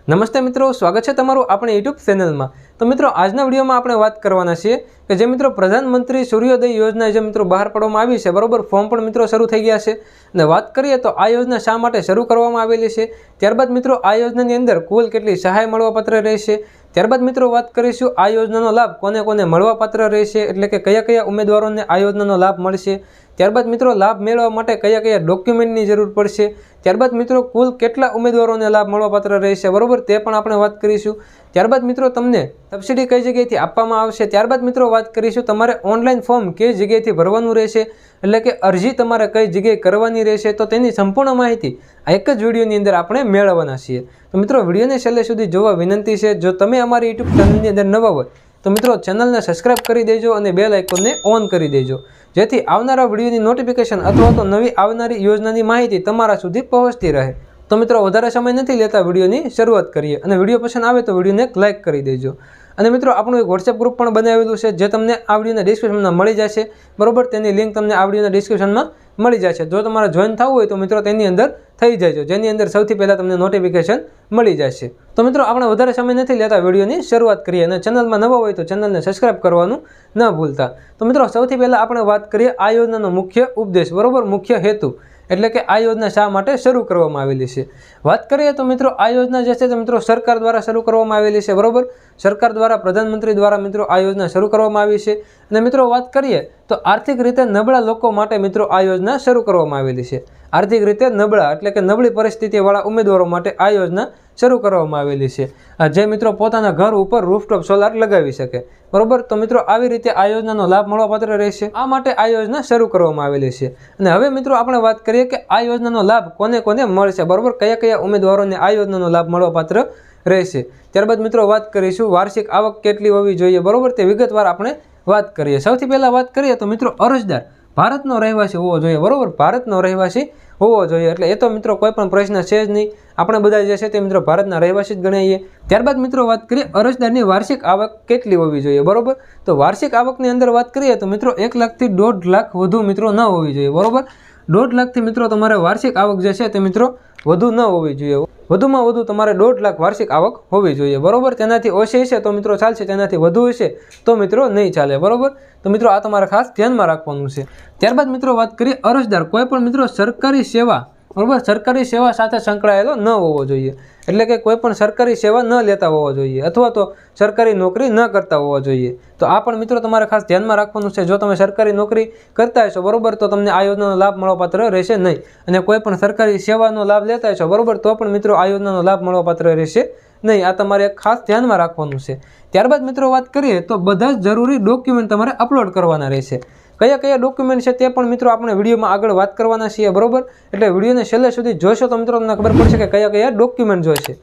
નમસ્તે મિત્રો, સ્વાગત છે તમારું આપણી યુટ્યુબ ચેનલમાં। તો મિત્રો આજના વિડીયોમાં આપણે વાત કરવાના છીએ કે જે મિત્રો પ્રધાનમંત્રી સૂર્યોદય યોજના જે મિત્રો બહાર પાડવામાં આવી છે, બરોબર, ફોર્મ પણ મિત્રો શરૂ થઈ ગયા છે। અને વાત કરીએ તો આ યોજના શા માટે શરૂ કરવામાં આવેલી છે, ત્યારબાદ મિત્રો આ યોજનાની અંદર કુલ કેટલી સહાય મળવાપાત્ર રહેશે, ત્યારબાદ મિત્રો વાત કરીશું આ યોજનાનો લાભ કોને કોને મળવાપાત્ર રહેશે, એટલે કે કયા કયા ઉમેદવારોને આ યોજનાનો લાભ મળશે, ત્યારબાદ મિત્રો લાભ મેળવવા માટે કયા કયા ડોક્યુમેન્ટની જરૂર પડશે, ત્યારબાદ મિત્રો કુલ કેટલા ઉમેદવારોને લાભ મળવાપાત્ર રહેશે, બરોબર, તે પણ આપણે વાત કરીશું। ત્યારબાદ મિત્રો તમને સબસિડી કઈ જગ્યાએથી આપવામાં આવશે, ત્યારબાદ મિત્રો વાત કરીશું તમારે ઓનલાઈન ફોર્મ કઈ જગ્યાએથી ભરવાનું રહેશે, એટલે કે અરજી તમારે કઈ જગ્યાએ કરવાની રહેશે, તો તેની સંપૂર્ણ માહિતી આ એક જ વિડીયોની અંદર આપણે મેળવવાના છીએ। તો મિત્રો વિડીયોને છેલ્લે સુધી જોવા વિનંતી છે। જો તમે અમારી યુટ્યુબ ચેનલની અંદર નવા હોય તો મિત્રો ચેનલને સબસ્ક્રાઇબ કરી દેજો અને બેલ આઇકોનને ઓન કરી દેજો, જેથી આવનારા વિડીયોની નોટિફિકેશન અથવા તો નવી આવનારી યોજનાની માહિતી તમારા સુધી પહોંચતી રહે। તો મિત્રો વધારે સમય નથી લેતા વિડીયોની શરૂઆત કરીએ, અને વિડીયો પસંદ આવે તો વિડીયોને એક લાઇક કરી દેજો। અને મિત્રો આપણું એક વોટ્સએપ ગ્રુપ પણ બનાવેલું છે, જે તમને આ વિડીયોના ડિસ્ક્રિપ્શનમાં મળી જશે, બરોબર, તેની લિંક તમને આ વિડીયોના ડિસ્ક્રિપ્શનમાં મળી જશે। જો તમારે જોઈન થવું હોય તો મિત્રો તેની અંદર થઈ જજો, જેની અંદર સૌથી પહેલાં તમને નોટિફિકેશન મળી જશે। તો મિત્રો આપણે વધારે સમય નથી લેતા વિડીયોની શરૂઆત કરીએ, અને ચેનલમાં નવા હોય તો ચેનલને સબસ્ક્રાઇબ કરવાનું ન ભૂલતા। તો મિત્રો સૌથી પહેલાં આપણે વાત કરીએ આ યોજનાનો મુખ્ય ઉપદેશ, બરોબર, મુખ્ય હેતુ, એટલે કે આ યોજના શા માટે શરૂ કરવામાં આવેલી છે। વાત કરીએ તો મિત્રો આ યોજના જે છે તે મિત્રો સરકાર દ્વારા શરૂ કરવામાં આવેલી છે, બરોબર, સરકાર દ્વારા પ્રધાનમંત્રી દ્વારા મિત્રો આ યોજના શરૂ કરવામાં આવી છે। અને મિત્રો વાત કરીએ તો આર્થિક રીતે નબળા લોકો માટે મિત્રો આ યોજના શરૂ કરવામાં આવેલી છે। આર્થિક રીતે નબળા એટલે કે નબળી પરિસ્થિતિવાળા ઉમેદવારો માટે આ યોજના શરૂ કરવામાં આવેલી છે, જે મિત્રો પોતાના ઘર ઉપર રૂફટોપ સોલાર લગાવી શકે, બરોબર। તો મિત્રો આવી રીતે આ યોજનાનો લાભ મળવાપાત્ર રહેશે, આ માટે આ યોજના શરૂ કરવામાં આવેલી છે। અને હવે મિત્રો આપણે વાત કરીએ કે આ યોજનાનો લાભ કોને કોને મળશે, બરોબર, કયા કયા ઉમેદવારોને આ યોજનાનો લાભ મળવાપાત્ર રહેશે। ત્યારબાદ મિત્રો વાત કરીશું વાર્ષિક આવક કેટલી હોવી જોઈએ, બરોબર, તે વિગતવાર આપણે વાત કરીએ। સૌથી પહેલાં વાત કરીએ તો મિત્રો અરજદાર ભારતનો રહેવાસી હોવો જોઈએ, બરોબર, ભારતનો રહેવાસી હોવો જોઈએ, એટલે એ તો મિત્રો કોઈ પણ પ્રશ્ન છે જ નહીં, આપણે બધા જે છે તે મિત્રો ભારતના રહેવાસી જ ગણાઈએ। ત્યારબાદ મિત્રો વાત કરીએ અરજદારની વાર્ષિક આવક કેટલી હોવી જોઈએ, બરોબર, તો વાર્ષિક આવકની અંદર વાત કરીએ તો મિત્રો 1 લાખથી 1.5 લાખ વધુ મિત્રો ન હોવી જોઈએ, બરોબર, 1.5 લાખથી મિત્રો તમારે વાર્ષિક આવક જે છે તે મિત્રો વધુ ન હોવી જોઈએ, વધુમાં વધુ તમારે 1.5 લાખ વાર્ષિક આવક હોવી જોઈએ, બરોબર, તેનાથી ઓછી હશે તો મિત્રો ચાલશે, તેનાથી વધુ હશે તો મિત્રો નહીં ચાલે, બરોબર। તો મિત્રો આ તમારે ખાસ ધ્યાનમાં રાખવાનું છે। ત્યારબાદ મિત્રો વાત કરીએ અરજદાર કોઈ પણ મિત્રો સરકારી સેવા, બરોબર, સરકારી સેવા સાથે સંકળાયેલો ન હોવો જોઈએ, એટલે કે કોઈ પણ સરકારી સેવા ન લેતા હોવા જોઈએ, અથવા તો સરકારી નોકરી ન કરતા હોવા જોઈએ। તો આ પણ મિત્રો તમારે ખાસ ધ્યાનમાં રાખવાનું છે। જો તમે સરકારી નોકરી કરતા હશો, બરોબર, તો તમને આ યોજનાનો લાભ મળવાપાત્ર રહેશે નહીં, અને કોઈ પણ સરકારી સેવાનો લાભ લેતા હશો, બરોબર, તો પણ મિત્રો આ યોજનાનો લાભ મળવાપાત્ર રહેશે નહીં, આ તમારે ખાસ ધ્યાનમાં રાખવાનું છે। ત્યારબાદ મિત્રો વાત કરીએ તો બધા જ જરૂરી ડોક્યુમેન્ટ તમારે અપલોડ કરવાના રહેશે। કયા કયા ડોક્યુમેન્ટ છે તે પણ મિત્રો આપણે વિડીયોમાં આગળ વાત કરવાના છીએ, બરોબર, એટલે વિડીયોને છેલ્લે સુધી જોશો તો મિત્રો તમને ખબર પડશે કે કયા કયા ડોક્યુમેન્ટ જોઈશે,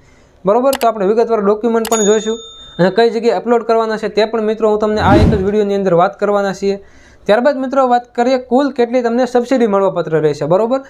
બરોબર। તો આપણે વિગતવાર ડોક્યુમેન્ટ પણ જોઈશું, અને કઈ જગ્યાએ અપલોડ કરવાના છે તે પણ મિત્રો હું તમને આ એક જ વિડીયોની અંદર વાત કરવાના છીએ। ત્યારબાદ મિત્રો વાત કરીએ કુલ કેટલી તમને સબસિડી મળવાપાત્ર રહેશે, બરોબર,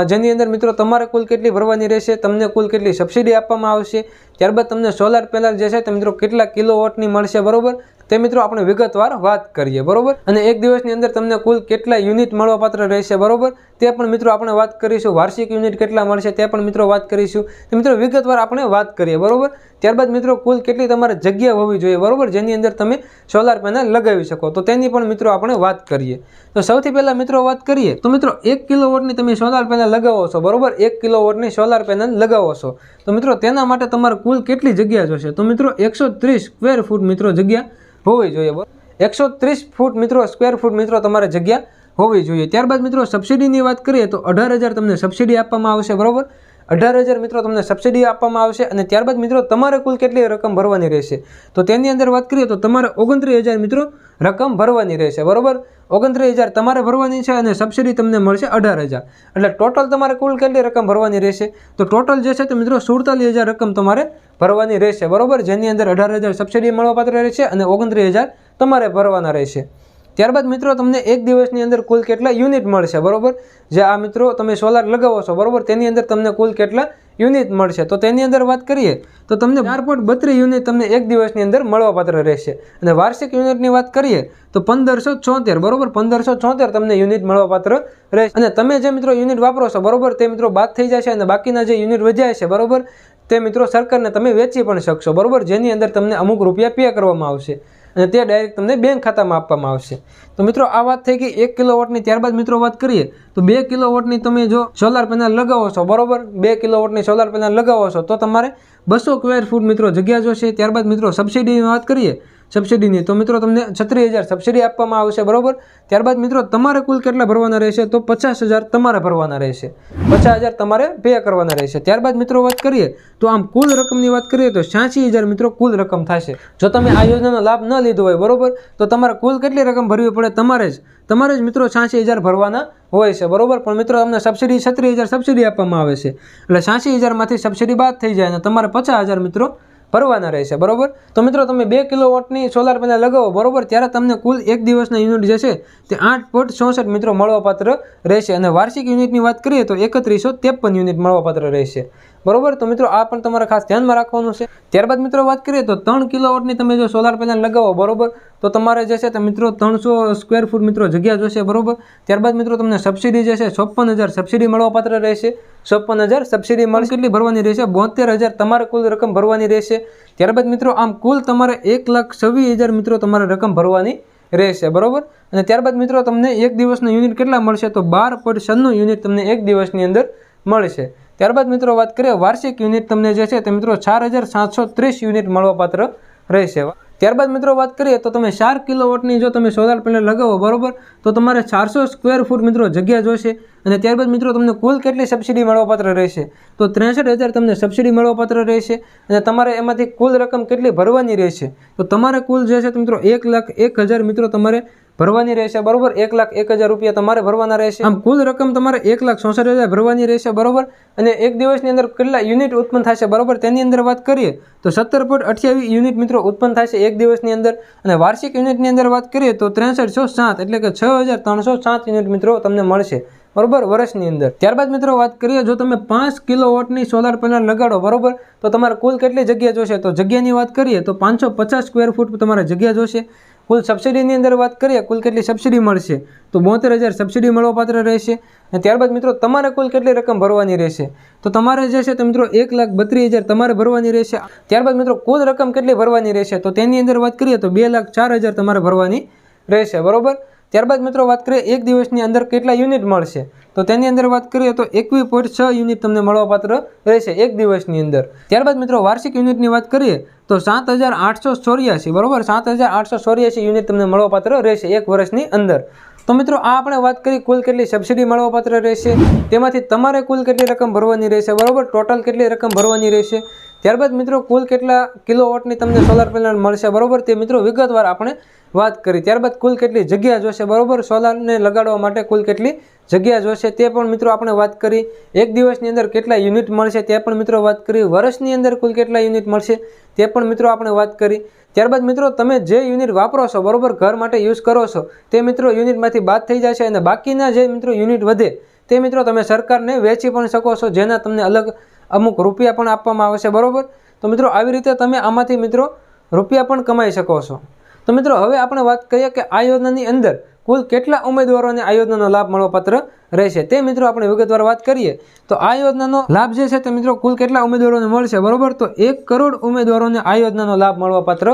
જેની અંદર મિત્રો તમારે કુલ કેટલી ભરવાની રહેશે, તમને કુલ કેટલી સબસિડી આપવામાં આવશે, ત્યારબાદ તમને સોલાર પેનલ જે છે તે મિત્રો કેટલા કિલોવોટની મળશે, બરોબર, તે મિત્રો આપણે વિગતવાર વાત કરીએ, બરોબર। અને એક દિવસની અંદર તમને કુલ કેટલા યુનિટ મળવાપાત્ર રહેશે, બરોબર, તે પણ મિત્રો આપણે વાત કરીશું। વાર્ષિક યુનિટ કેટલા મળશે તે પણ મિત્રો વાત કરીશું, તો મિત્રો વિગતવાર આપણે વાત કરીએ, બરોબર। ત્યારબાદ મિત્રો કુલ કેટલી તમારે જગ્યા હોવી જોઈએ, બરોબર, જેની અંદર તમે સોલાર પેનલ લગાવી શકો, તો તેની પણ મિત્રો આપણે વાત કરીએ। તો સૌથી પહેલાં મિત્રો વાત કરીએ તો મિત્રો 1 કિલોવોટની તમે સોલાર પેનલ લગાવો છો, બરોબર, 1 કિલોવોટની સોલાર પેનલ લગાવો છો, તો મિત્રો તેના માટે તમારે કુલ કેટલી જગ્યા જોશે, તો મિત્રો 130 સ્ક્વેર ફૂટ મિત્રો જગ્યા હોવી જોઈએ, 130 ફૂટ મિત્રો સ્ક્વેર ફૂટ મિત્રો તમારે જગ્યા હોવી જોઈએ। ત્યારબાદ મિત્રો સબસિડીની વાત કરીએ તો 18,000 તમને સબસિડી આપવામાં આવશે, બરોબર, 18,000 મિત્રો તમને સબસિડી આપવામાં આવશે। અને ત્યારબાદ મિત્રો તમારે કુલ કેટલી રકમ ભરવાની રહેશે, તો તેની અંદર વાત કરીએ તો તમારે 29,000 મિત્રો રકમ ભરવાની રહેશે, બરોબર, 29,000 તમારે ભરવાની છે, અને સબસિડી તમને મળશે 18,000, એટલે ટોટલ તમારે કુલ કેટલી રકમ ભરવાની રહેશે, તો ટોટલ જે છે તે મિત્રો 47,000 રકમ તમારે ભરવાની રહેશે, બરોબર, જેની અંદર 18,000 સબસિડી મળવાપાત્ર રહેશે અને 29,000 તમારે ભરવાના રહેશે। ત્યારબાદ મિત્રો તમને એક દિવસની અંદર કુલ કેટલા યુનિટ મળશે, બરોબર, જે આ મિત્રો તમે સોલાર લગાવો છો, બરોબર, તેની અંદર તમને કુલ કેટલા યુનિટ મળશે, તો તેની અંદર વાત કરીએ તો તમને 4.32 યુનિટ તમને એક દિવસની અંદર મળવાપાત્ર રહેશે। અને વાર્ષિક યુનિટની વાત કરીએ તો 1574, બરોબર, 1574 તમને યુનિટ મળવાપાત્ર રહેશે। અને તમે જે મિત્રો યુનિટ વાપરો છો, બરોબર, તે મિત્રો બાદ થઈ જશે, અને બાકીના જે યુનિટ વધ્યા છે, બરોબર, તે મિત્રો સરકારને તમે વેચી પણ શકશો, બરાબર, જેની અંદર તમને અમુક રૂપિયા પે કરવામાં આવશે અને તે ડાયરેક્ટ તમને બેંક ખાતામાં આપવામાં આવશે. તો મિત્રો આ વાત થઈ ગઈ 1 કિલોવોટની. ત્યારબાદ મિત્રો વાત કરીએ તો 2 કિલોવોટની તમે જો સોલાર પેનલ લગાવો છો, બરાબર, 2 કિલોવોટની સોલાર પેનલ લગાવો છો તો તમારે 200 સ્ક્વેર ફૂટ મિત્રો જગ્યા જોશે. ત્યારબાદ મિત્રો સબસિડીની વાત કરીએ, સબસિડીની, તો મિત્રો તમને 36,000 સબસિડી આપવામાં આવશે, બરાબર. ત્યારબાદ મિત્રો તમારે કુલ કેટલા ભરવાના રહેશે તો 50,000 તમારે ભરવાના રહેશે, 50,000 તમારે પે કરવાના રહેશે. ત્યારબાદ મિત્રો વાત કરીએ તો આમ કુલ રકમની વાત કરીએ તો 86,000 મિત્રો કુલ રકમ થશે. જો તમે આ યોજનાનો લાભ ન લીધો હોય, બરાબર, તો તમારે કુલ કેટલી રકમ ભરવી પડે, તમારે જ મિત્રો 86,000 ભરવાના હોય છે, બરાબર. પણ મિત્રો તમને સબસિડી 36,000 સબસિડી આપવામાં આવે છે, એટલે 86,000માંથી સબસિડી બાદ થઈ જાય અને તમારે 50,000 મિત્રો ભરવાના રહેશે, બરાબર. તો મિત્રો તમે 2 કિલોવોટની સોલાર પેનલ લગાવો, બરાબર, ત્યારે તમને કુલ એક દિવસના યુનિટ જે છે તે 8.64 મિત્રો મળવાપાત્ર રહેશે અને વાર્ષિક યુનિટની વાત કરીએ તો 3153 યુનિટ મળવાપાત્ર રહેશે, બરાબર. તો મિત્રો આ પણ તમારે ખાસ ધ્યાનમાં રાખવાનું છે. ત્યારબાદ મિત્રો વાત કરીએ તો 3 કિલોવોટની તમે જો સોલાર પેનલ લગાવો, બરાબર, તો તમારે જે છે તે મિત્રો 300 સ્ક્વેર ફૂટ મિત્રો જગ્યા જોશે, બરાબર. ત્યારબાદ મિત્રો તમને સબસિડી જે છે 56,000 સબસિડી મળવાપાત્ર રહેશે, 56,000 સબસિડી મળશે. કેટલી ભરવાની રહેશે, 72,000 તમારે કુલ રકમ ભરવાની રહેશે. ત્યારબાદ મિત્રો આમ કુલ તમારે 1,26,000 મિત્રો તમારે રકમ ભરવાની રહેશે, બરાબર. અને ત્યારબાદ મિત્રો તમને એક દિવસના યુનિટ કેટલા મળશે તો 12.96 યુનિટ તમને એક દિવસની અંદર મળશે. ત્યારબાદ મિત્રો વાત કરીએ વાર્ષિક યુનિટ તમને જે છે તે મિત્રો 4,730 યુનિટ મળવાપાત્ર રહેશે. ત્યારબાદ મિત્રો વાત કરીએ તો તમે 4 કિલોવોટની જો તમે સોલાર પેનલ લગાવો, બરાબર, તો તમારે 400 સ્ક્વેર ફૂટ મિત્રો જગ્યા જોશે અને ત્યારબાદ મિત્રો તમને કુલ કેટલી સબસિડી મળવાપાત્ર રહેશે તો 63,000 તમને સબસિડી મળવાપાત્ર રહેશે અને તમારે એમાંથી કુલ રકમ કેટલી ભરવાની રહેશે તો તમારે કુલ જે છે મિત્રો 1,01,000 મિત્રો તમારે ભરવાની રહેશે, બરાબર. 1,01,000 રૂપિયા તમારે ભરવાના રહેશે. આમ કુલ રકમ તમારે 1,64,000 ભરવાની રહેશે, બરાબર. અને એક દિવસની અંદર કેટલા યુનિટ ઉત્પન્ન થશે, બરાબર, તેની અંદર વાત કરીએ તો 17.28 યુનિટ મિત્રો ઉત્પન્ન થશે એક દિવસની અંદર અને વાર્ષિક યુનિટની અંદર વાત કરીએ તો 6307 એટલે કે 6,307 યુનિટ મિત્રો તમને મળશે, બરાબર, વર્ષની અંદર. ત્યારબાદ મિત્રો વાત કરીએ જો તમે 5 કિલોવોટની સોલાર પેનલ લગાડો, બરાબર, તો તમારે કુલ કેટલી જગ્યા જોશે તો જગ્યાની વાત કરીએ તો 550 સ્ક્વેર ફૂટ તમારે જગ્યા જોશે. કુલ સબસિડીની અંદર વાત કરીએ કુલ કેટલી સબસિડી મળશે તો 72,000 સબસિડી મળવાપાત્ર રહેશે. અને ત્યારબાદ મિત્રો તમારે કુલ કેટલી રકમ ભરવાની રહેશે તો તમારે જે છે તે મિત્રો 1,32,000 તમારે ભરવાની રહેશે. ત્યારબાદ મિત્રો કુલ રકમ કેટલી ભરવાની રહેશે તો તેની અંદર વાત કરીએ તો 2,04,000 તમારે ભરવાની રહેશે, બરાબર. ત્યારબાદ મિત્રો વાત કરીએ એક દિવસની અંદર કેટલા યુનિટ મળશે તો તેની અંદર વાત કરીએ તો 21.6 યુનિટ તમને મળવાપાત્ર રહેશે એક દિવસની અંદર. ત્યારબાદ મિત્રો વાર્ષિક યુનિટની વાત કરીએ તો 7,884, બરાબર, 7,884 યુનિટ તમને મળવાપાત્ર રહેશે એક વર્ષની અંદર. તો મિત્રો આ આપણે વાત કરી કુલ કેટલી સબસિડી મળવાપાત્ર રહેશે, તેમાંથી તમારે કુલ કેટલી રકમ ભરવાની રહેશે, બરાબર, ટોટલ કેટલી રકમ ભરવાની રહેશે. ત્યારબાદ મિત્રો કુલ કેટલા કિલોવોટની તમને સોલાર પેનલ મળશે, બરાબર, તે મિત્રો વિગતવાર આપણે વાત કરી. ત્યારબાદ કુલ કેટલી જગ્યા જોશે, બરાબર, સોલારને લગાડવા માટે કુલ કેટલી જગ્યા જોશે તે પણ મિત્રો આપણે વાત કરી. એક દિવસની અંદર કેટલા યુનિટ મળશે તે પણ મિત્રો વાત કરી. વર્ષની અંદર કુલ કેટલા યુનિટ મળશે તે પણ મિત્રો આપણે વાત કરી. ત્યારબાદ મિત્રો તમે જે યુનિટ વાપરો છો, બરાબર, ઘર માટે યુઝ કરો છો તે મિત્રો યુનિટમાંથી બાદ થઈ જશે અને બાકીના જે મિત્રો યુનિટ વધે તે મિત્રો તમે સરકારને વેચી પણ શકો છો, જેના તમને અલગ અમુક રૂપિયા પણ આપવામાં આવશે, બરાબર. તો મિત્રો આવી રીતે તમે આમાંથી મિત્રો રૂપિયા પણ કમાઈ શકો છો. તો મિત્રો હવે આપણે વાત કરીએ કે આ યોજનાની અંદર કુલ કેટલા ઉમેદવારોને આ યોજનાનો લાભ મળવાપાત્ર રહેશે તે મિત્રો આપણે વિગતવાર વાત કરીએ તો આ યોજનાનો લાભ જે છે તે મિત્રો કુલ કેટલા ઉમેદવારોને મળશે, બરાબર, તો 1 કરોડ ઉમેદવારોને આ યોજનાનો લાભ મળવાપાત્ર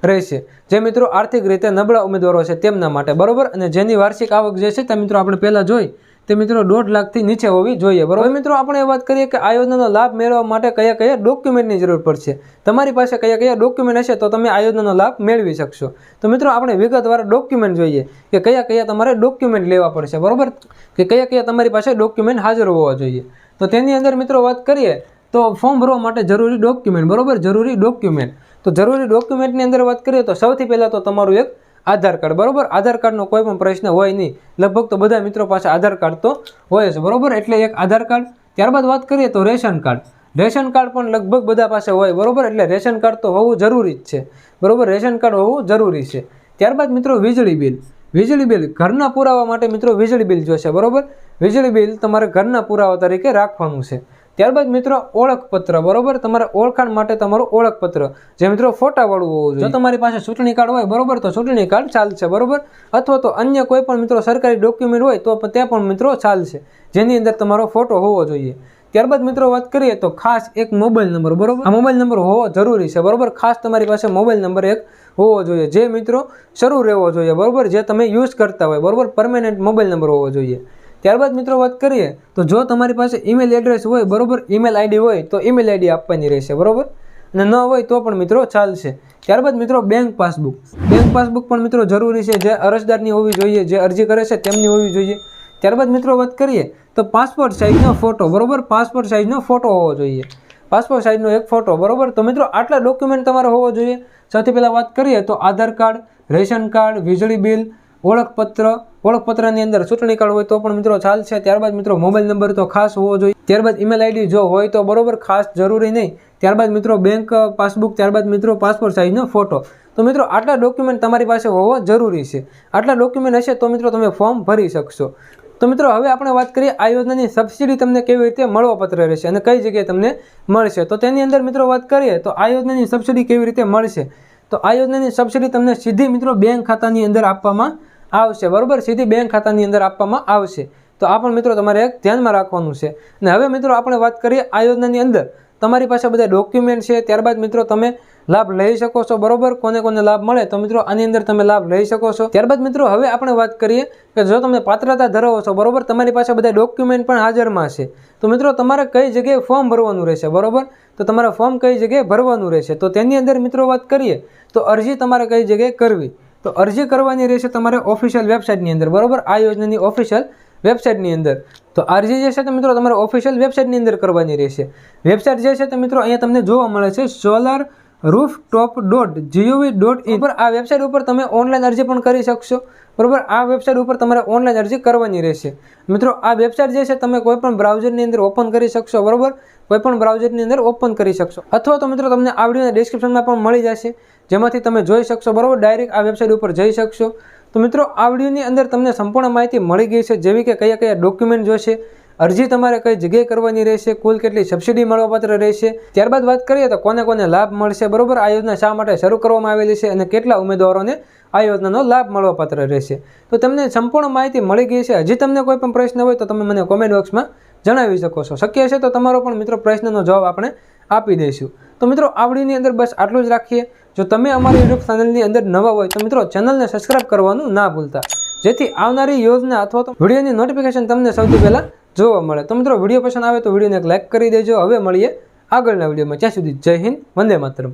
રહેશે, જે મિત્રો આર્થિક રીતે નબળા ઉમેદવારો છે તેમના માટે, બરાબર, અને જેની વાર્ષિક આવક જે છે તે મિત્રો આપણે પહેલાં જોઈ તે મિત્રો 1.5 લાખથી નીચે હોવી જોઈએ, બરાબર. મિત્રો આપણે વાત કરીએ કે આ યોજનાનો લાભ મેળવવા માટે કયા કયા ડોક્યુમેન્ટની જરૂર પડશે, તમારી પાસે કયા કયા ડોક્યુમેન્ટ હશે તો તમે આ યોજનાનો લાભ મેળવી શકશો. તો મિત્રો આપણે વિગતવાર ડોક્યુમેન્ટ જોઈએ કે કયા કયા તમારે ડોક્યુમેન્ટ લેવા પડશે, બરાબર, કે કયા કયા તમારી પાસે ડોક્યુમેન્ટ હાજર હોવા જોઈએ. તો તેની અંદર મિત્રો વાત કરીએ તો ફોર્મ ભરવા માટે જરૂરી ડોક્યુમેન્ટ, બરાબર, જરૂરી ડોક્યુમેન્ટ. તો જરૂરી ડોક્યુમેન્ટની અંદર વાત કરીએ તો સૌથી પહેલાં તો તમારું એક આધાર કાર્ડ, બરાબર. આધાર કાર્ડનો કોઈ પણ પ્રશ્ન હોય નહીં, લગભગ તો બધા મિત્રો પાસે આધાર કાર્ડ તો હોય છે, બરાબર, એટલે એક આધાર કાર્ડ. ત્યારબાદ વાત કરીએ તો રેશન કાર્ડ. રેશન કાર્ડ પણ લગભગ બધા પાસે હોય, બરાબર, એટલે રેશન કાર્ડ તો હોવું જરૂરી જ છે, બરાબર, રેશન કાર્ડ હોવું જરૂરી છે. ત્યારબાદ મિત્રો વીજળી બિલ. વીજળી બિલ ઘરના પુરાવા માટે મિત્રો વીજળી બિલ જોશે, બરાબર. વીજળી બિલ તમારે ઘરના પુરાવા તરીકે રાખવાનું છે. ત્યારબાદ મિત્રો ઓળખપત્ર, બરાબર, તમારે ઓળખાણ માટે તમારું ઓળખપત્ર જે મિત્રો ફોટાવાળું હોવું જોઈએ. જો તમારી પાસે ચૂંટણી કાર્ડ હોય, બરાબર, તો ચૂંટણી કાર્ડ ચાલશે, બરાબર, અથવા તો અન્ય કોઈ પણ મિત્રો સરકારી ડોક્યુમેન્ટ હોય તો તે પણ મિત્રો ચાલશે, જેની અંદર તમારો ફોટો હોવો જોઈએ. ત્યારબાદ મિત્રો વાત કરીએ તો ખાસ એક મોબાઈલ નંબર, બરોબર, આ મોબાઈલ નંબર હોવો જરૂરી છે, બરોબર, ખાસ તમારી પાસે મોબાઈલ નંબર એક હોવો જોઈએ, જે મિત્રો શરૂ રહેવો જોઈએ, બરોબર, જે તમે યુઝ કરતા હોય, બરોબર, પરમેનન્ટ મોબાઈલ નંબર હોવો જોઈએ. ત્યારબાદ મિત્રો વાત કરીએ તો જો તમારી પાસે ઈમેલ એડ્રેસ હોય, બરોબર, ઈમેલ આઈડી હોય તો ઈમેલ આઈડી આપવાની રહેશે, બરોબર, અને ન હોય તો પણ મિત્રો ચાલશે. ત્યારબાદ મિત્રો બેંક પાસબુક પણ મિત્રો જરૂરી છે, જે અરજદારની હોવી જોઈએ, જે અરજી કરે છે તેમની હોવી જોઈએ. ત્યારબાદ મિત્રો વાત કરીએ તો પાસપોર્ટ સાઇઝનો ફોટો, બરોબર, પાસપોર્ટ સાઇઝનો ફોટો હોવો જોઈએ, પાસપોર્ટ સાઇઝનો એક ફોટો, બરોબર. તો મિત્રો આટલા ડોક્યુમેન્ટ તમારે હોવો જોઈએ. સૌથી પહેલાં વાત કરીએ તો આધાર કાર્ડ, રેશન કાર્ડ, વીજળી બિલ, ઓળખપત્રની અંદર ચૂંટણી કાર્ડ હોય તો પણ મિત્રો ચાલશે. ત્યારબાદ મિત્રો મોબાઈલ નંબર તો ખાસ હોવો જોઈએ. ત્યારબાદ ઈમેલ આઈડી જો હોય તો, બરોબર, ખાસ જરૂરી નહીં. ત્યારબાદ મિત્રો બેંક પાસબુક, ત્યારબાદ મિત્રો પાસપોર્ટ સાઇઝનો ફોટો. તો મિત્રો આટલા ડોક્યુમેન્ટ તમારી પાસે હોવો જરૂરી છે. આટલા ડોક્યુમેન્ટ હશે તો મિત્રો તમે ફોર્મ ભરી શકશો. તો મિત્રો હવે આપણે વાત કરીએ આ યોજનાની સબસિડી તમને કેવી રીતે મળવાપાત્ર રહેશે અને કઈ જગ્યાએ તમને મળશે. તો તેની અંદર મિત્રો વાત કરીએ તો આ યોજનાની સબસિડી કેવી રીતે મળશે. તો આ યોજનાની સબસિડી તમને સીધી મિત્રો બેંક ખાતાની અંદર આપવામાં આવશે, બરોબર, સીધી બેંક ખાતાની અંદર આપવામાં આવશે. તો આ પણ મિત્રો તમારે એક ધ્યાનમાં રાખવાનું છે. અને હવે મિત્રો આપણે વાત કરીએ આ યોજનાની અંદર તમારી પાસે બધા ડોક્યુમેન્ટ છે, ત્યારબાદ મિત્રો તમે લાભ લઈ શકો છો, બરોબર, કોને કોને લાભ મળે તો મિત્રો આની અંદર તમે લાભ લઈ શકો છો. ત્યારબાદ મિત્રો હવે આપણે વાત કરીએ કે જો તમે પાત્રતા ધરાવો છો, બરોબર, તમારી પાસે બધા ડોક્યુમેન્ટ પણ હાજરમાં છે, તો મિત્રો તમારે કઈ જગ્યાએ ફોર્મ ભરવાનું રહેશે, બરોબર, તો તમારે ફોર્મ કઈ જગ્યાએ ભરવાનું રહેશે. તો તેની અંદર મિત્રો વાત કરીએ તો અરજી તમારે કઈ જગ્યાએ કરવી, તો અરજી કરવાની રહેશે તમારે ઓફિશિયલ વેબસાઇટની અંદર, બરોબર, આ યોજનાની ઓફિશિયલ વેબસાઇટની અંદર. તો અરજી જે છે તો મિત્રો તમારે ઓફિશિયલ વેબસાઇટની અંદર કરવાની રહેશે. વેબસાઇટ જે છે તો મિત્રો અહીંયા તમને જોવા મળે છે solarrooftop.gov.in પર. આ વેબસાઇટ ઉપર તમે ઓનલાઈન અરજી પણ કરી શકશો, બરોબર. આ વેબસાઇટ ઉપર તમારે ઓનલાઈન અરજી કરવાની રહેશે. મિત્રો આ વેબસાઇટ જે છે તમે કોઈ પણ બ્રાઉઝરની અંદર ઓપન કરી શકશો, બરોબર, કોઈ પણ બ્રાઉઝરની અંદર ઓપન કરી શકશો, અથવા તો મિત્રો તમને આ વિડીયોના ડિસ્ક્રિપ્શનમાં પણ મળી જશે, જેમાંથી તમે જોઈ શકશો, બરોબર, ડાયરેક્ટ આ વેબસાઇટ ઉપર જઈ શકશો. તો મિત્રો આ વિડીયોની અંદર તમને સંપૂર્ણ માહિતી મળી ગઈ છે, જેવી કે કયા કયા ડોક્યુમેન્ટ જોશે, અરજી તમારે કઈ જગ્યાએ કરવાની રહેશે, કુલ કેટલી સબસિડી મળવાપાત્ર રહેશે. ત્યારબાદ વાત કરીએ તો કોને કોને લાભ મળશે, બરોબર, આ યોજના શા માટે શરૂ કરવામાં આવેલી છે અને કેટલા ઉમેદવારોને આ યોજનાનો લાભ મળવાપાત્ર રહેશે. તો તમને સંપૂર્ણ માહિતી મળી ગઈ છે. હજી તમને કોઈ પણ પ્રશ્ન હોય તો તમે મને કોમેન્ટ બોક્સમાં જણાવી શકો છો. શક્ય છે તો તમારો પણ મિત્રો પ્રશ્નનો જવાબ આપણે આપી દઈશું. તો મિત્રો આ વિડીયોની અંદર બસ આટલું જ રાખીએ. જો તમે અમારી યુટ્યુબ ચેનલની અંદર નવા હોય તો મિત્રો ચેનલને સબસ્ક્રાઇબ કરવાનું ના ભૂલતા, જેથી આવનારી યોજના અથવા તો વિડીયોની નોટિફિકેશન તમને સૌથી પહેલાં જોવા મળે. તો મિત્રો વિડીયો પસંદ આવે તો વિડીયોને એક લાઇક કરી દેજો. હવે મળીએ આગળના વિડીયોમાં. ત્યાં સુધી જય હિન્દ, વંદે માતરમ.